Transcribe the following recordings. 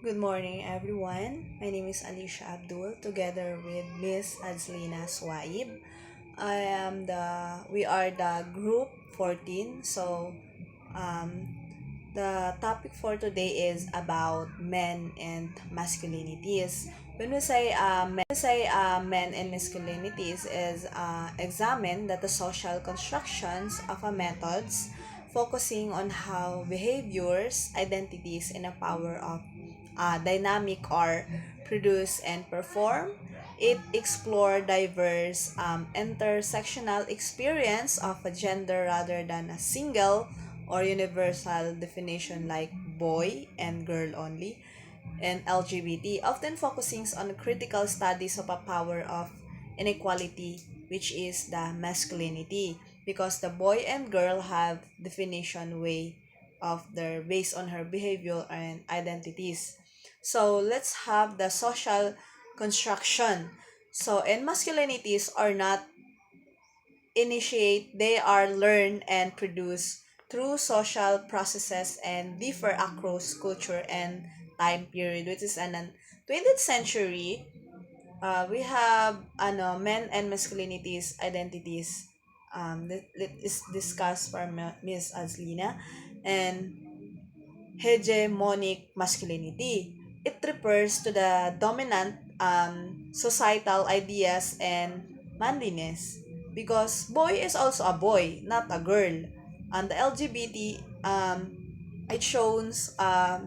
Good morning, everyone. My name is Alicia Abdul, together with Miss Adzlina Swaib. We are the group 14. Um, the topic for today is about men and masculinities. When we say men and masculinities is examine that the social constructions of a methods focusing on how behaviors, identities, and a power of dynamic are produced and performed. It explore diverse intersectional experience of a gender rather than a single or universal definition like boy and girl only, and LGBT, often focusing on critical studies of a power of inequality, which is the masculinity, because the boy and girl have definition way of their based on her behavior and identities. So let's have the social construction. So and masculinities are not initiate, they are learned and produced through social processes and differ across culture and time period, which is an 20th century. We have men and masculinities identities that is discussed by Miss Azlina, and hegemonic masculinity. It refers to the dominant societal ideas and manliness, because boy is also a boy, not a girl. And the LGBT, it shows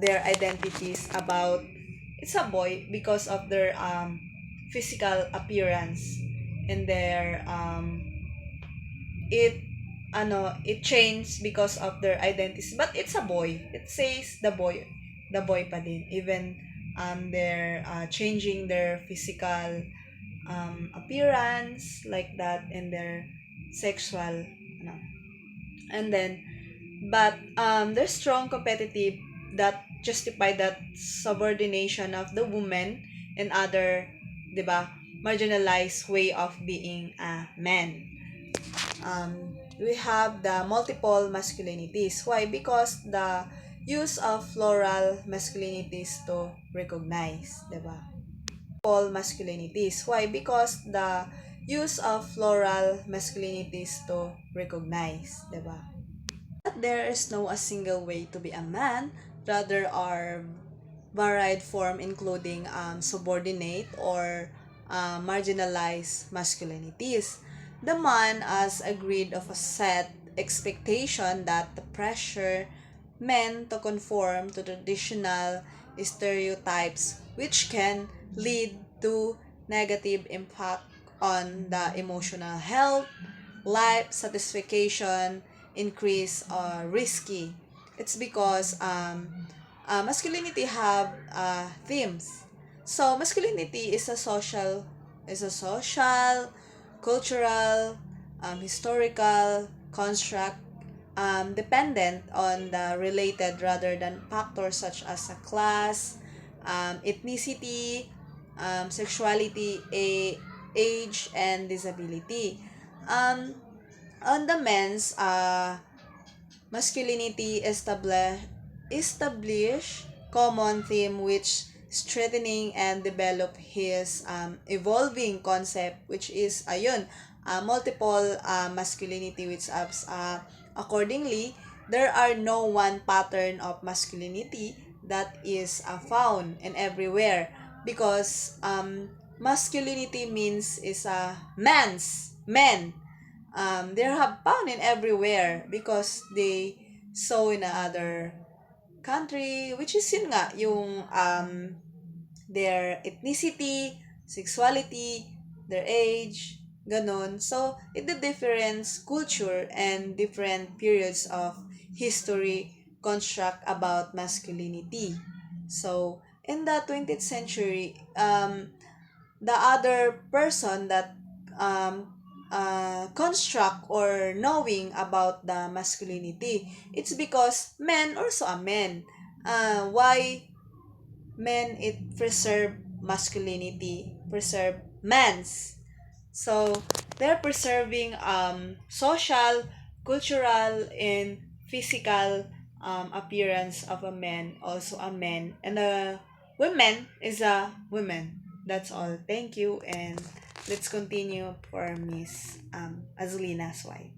their identities about it's a boy because of their physical appearance and their it it changed because of their identities, but it's a boy, it says the boy pa din, even they're changing their physical appearance like that, and their sexual and then but there's strong competitive that justify that subordination of the woman and other, 'di ba, marginalized way of being a man. We have the multiple masculinities. Why? Because the use of plural masculinities to recognize, 'di ba? Multiple masculinities. Why? Because the use of plural masculinities to recognize, 'di ba? There is no a single way to be a man, rather are varied form including subordinate or marginalized masculinities. The man as agreed of a set expectation that the pressure men to conform to traditional stereotypes, which can lead to negative impact on the emotional health, life satisfaction, increase risky. It's because masculinity have themes. So masculinity is a social, cultural, historical construct, dependent on the related rather than factors such as a class, ethnicity, sexuality, age, and disability. Um, on the men's masculinity establish common theme which strengthening and develop his evolving concept, which is ayun, multiple masculinity, which accordingly there are no one pattern of masculinity that is found in everywhere, because masculinity means is a men. They have found in everywhere because they saw in another country, which is yun nga yung their ethnicity, sexuality, their age, ganon. So it the different culture and different periods of history construct about masculinity. So in the 20th century, the other person that um, construct or knowing about the masculinity, it's because men also are men. Why men it preserve masculinity, preserve men's? So they're preserving social, cultural, and physical appearance of a man, also a man, and women is a women. That's all. Thank you, and let's continue for Miss Azlina's wife.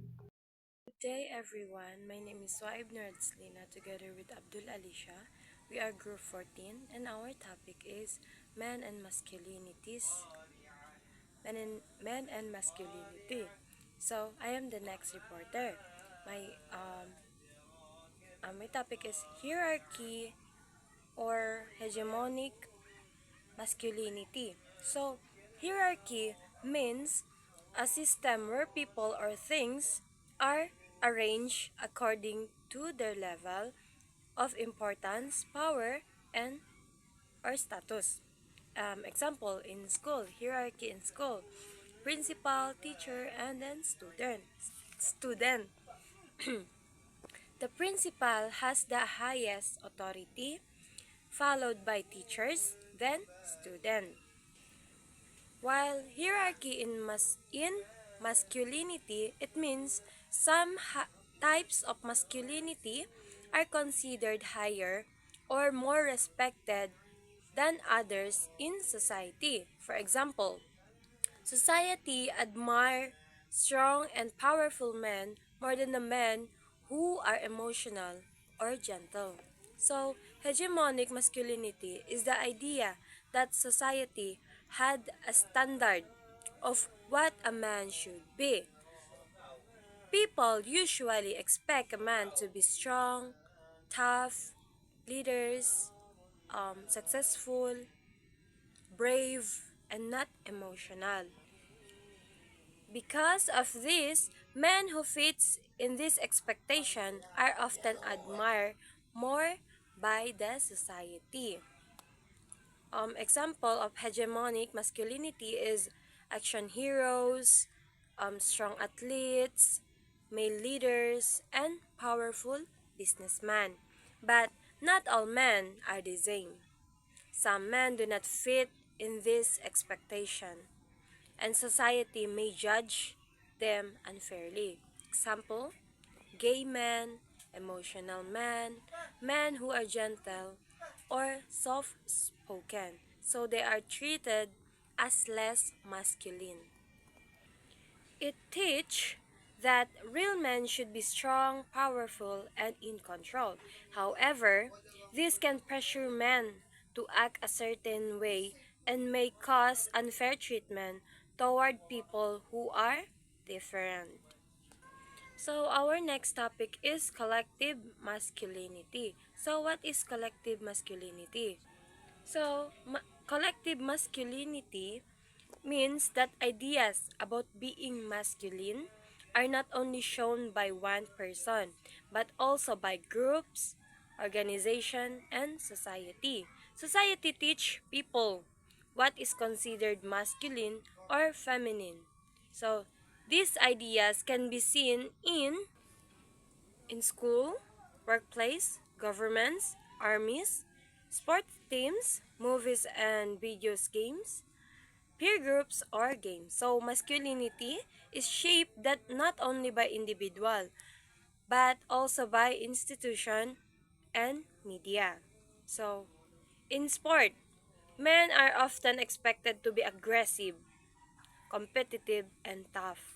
Good day everyone, my name is Nor-adzlina together with Abdul Alisha. We are group 14 and our topic is men and masculinities, men and masculinity. So I am the next reporter. My my topic is hierarchy or hegemonic masculinity. So hierarchy means a system where people or things are arranged according to their level of importance, power, and or status. Example in school, hierarchy in school, principal, teacher, and then student. Student. The principal has the highest authority, followed by teachers, then student. While hierarchy in masculinity, it means some types of masculinity are considered higher or more respected than others in society. For example, society admire strong and powerful men more than the men who are emotional or gentle. So, hegemonic masculinity is the idea that society had a standard of what a man should be. People usually expect a man to be strong, tough, leaders, successful, brave, and not emotional. Because of this, men who fits in this expectation are often admired more by the society. Example of hegemonic masculinity is action heroes, strong athletes, male leaders, and powerful businessmen. But not all men are the same. Some men do not fit in this expectation, and society may judge them unfairly. Example, gay men, emotional men, men who are gentle or soft spoken, so they are treated as less masculine. It teaches that real men should be strong, powerful, and in control. However, this can pressure men to act a certain way and may cause unfair treatment toward people who are different. So, our next topic is collective masculinity. So, what is collective masculinity? So, collective masculinity means that ideas about being masculine are not only shown by one person, but also by groups, organization, and society. Society teach people what is considered masculine or feminine. So, these ideas can be seen in school, workplace, governments, armies, sports teams, movies and videos games, peer groups or games. So masculinity is shaped that not only by individual but also by institution and media. So in sport, men are often expected to be aggressive, competitive, and tough.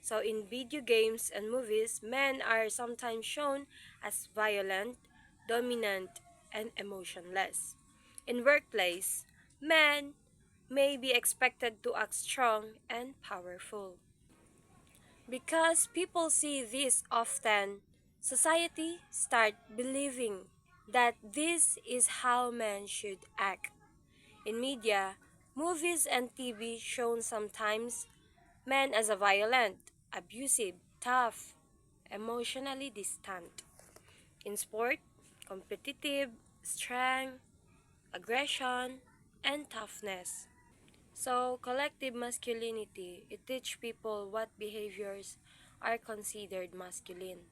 So in video games and movies, men are sometimes shown as violent, dominant, and emotionless. In workplace, men may be expected to act strong and powerful. Because people see this often, society start believing that this is how men should act. In media, movies and TV shown sometimes men as a violent, abusive, tough, emotionally distant. In sport, competitive, strength, aggression, and toughness. So, collective masculinity, it teaches people what behaviors are considered masculine,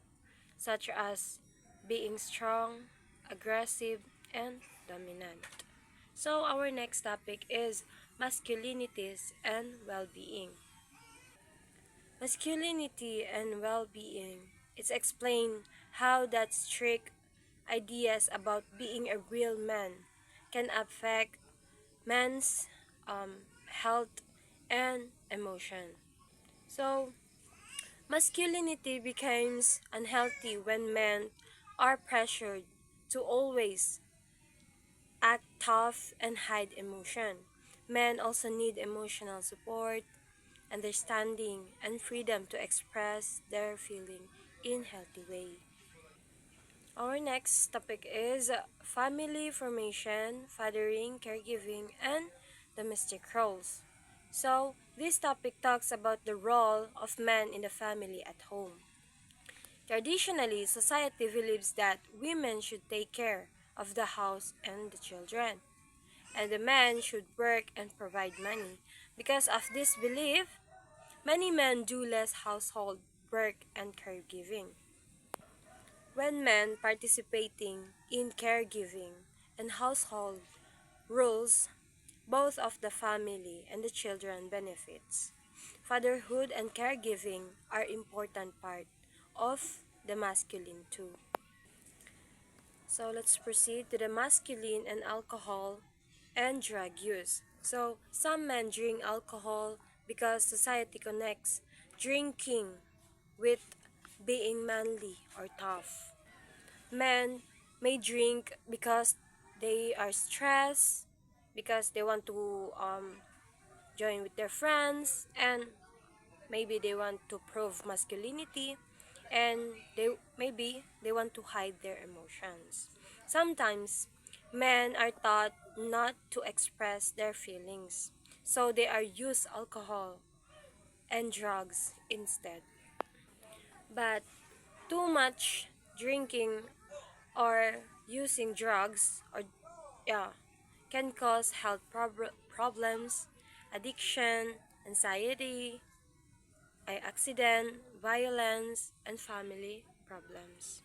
such as being strong, aggressive, and dominant. So, our next topic is masculinities and well-being. Masculinity and well-being. It's explained how that strict ideas about being a real man can affect men's health and emotion. So, masculinity becomes unhealthy when men are pressured to always act tough and hide emotion. Men also need emotional support, understanding, and freedom to express their feeling in healthy way. Our next topic is family formation, fathering, caregiving, and domestic roles. So, this topic talks about the role of men in the family at home. Traditionally, society believes that women should take care of the house and the children, and the man should work and provide money. Because of this belief, many men do less household work and caregiving. When men participating in caregiving and household roles, both of the family and the children benefits. Fatherhood and caregiving are important part of the masculine too. So let's proceed to the masculine and alcohol and drug use. So some men drink alcohol because society connects drinking with being manly or tough. Men may drink because they are stressed, because they want to join with their friends, and maybe they want to prove masculinity, and they want to hide their emotions. Sometimes men are taught not to express their feelings, so they are use alcohol and drugs instead. But too much drinking or using drugs or yeah can cause health problems, addiction, anxiety, accident, violence, and family problems.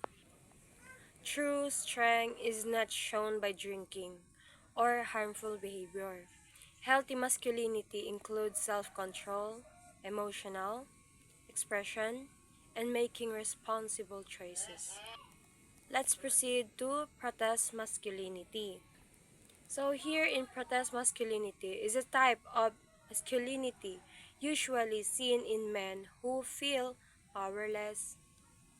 True strength is not shown by drinking or harmful behavior. Healthy masculinity includes self-control, emotional expression, and making responsible choices. Let's proceed to protest masculinity. So here in protest masculinity is a type of masculinity usually seen in men who feel powerless,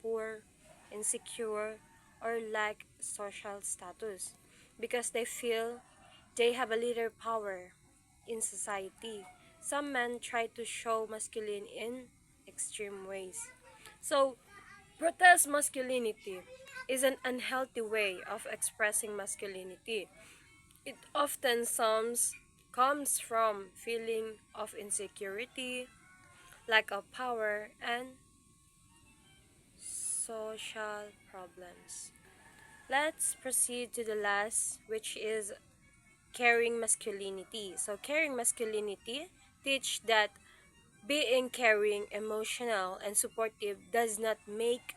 poor, insecure, or lack social status because they feel they have a little power in society. Some men try to show masculine in extreme ways. So, protest masculinity is an unhealthy way of expressing masculinity. It often comes from feeling of insecurity, lack of power, and social problems. Let's proceed to the last, which is caring masculinity. So caring masculinity teach that being caring, emotional, and supportive does not make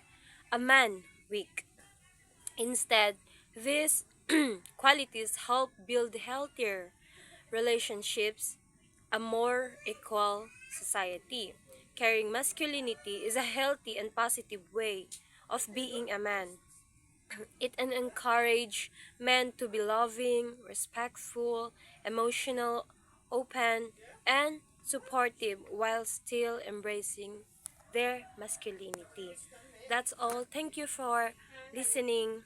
a man weak. Instead, these qualities help build healthier relationships, a more equal society. Caring masculinity is a healthy and positive way of being a man. It encourages men to be loving, respectful, emotional, open, and supportive while still embracing their masculinity. That's all. Thank you for listening.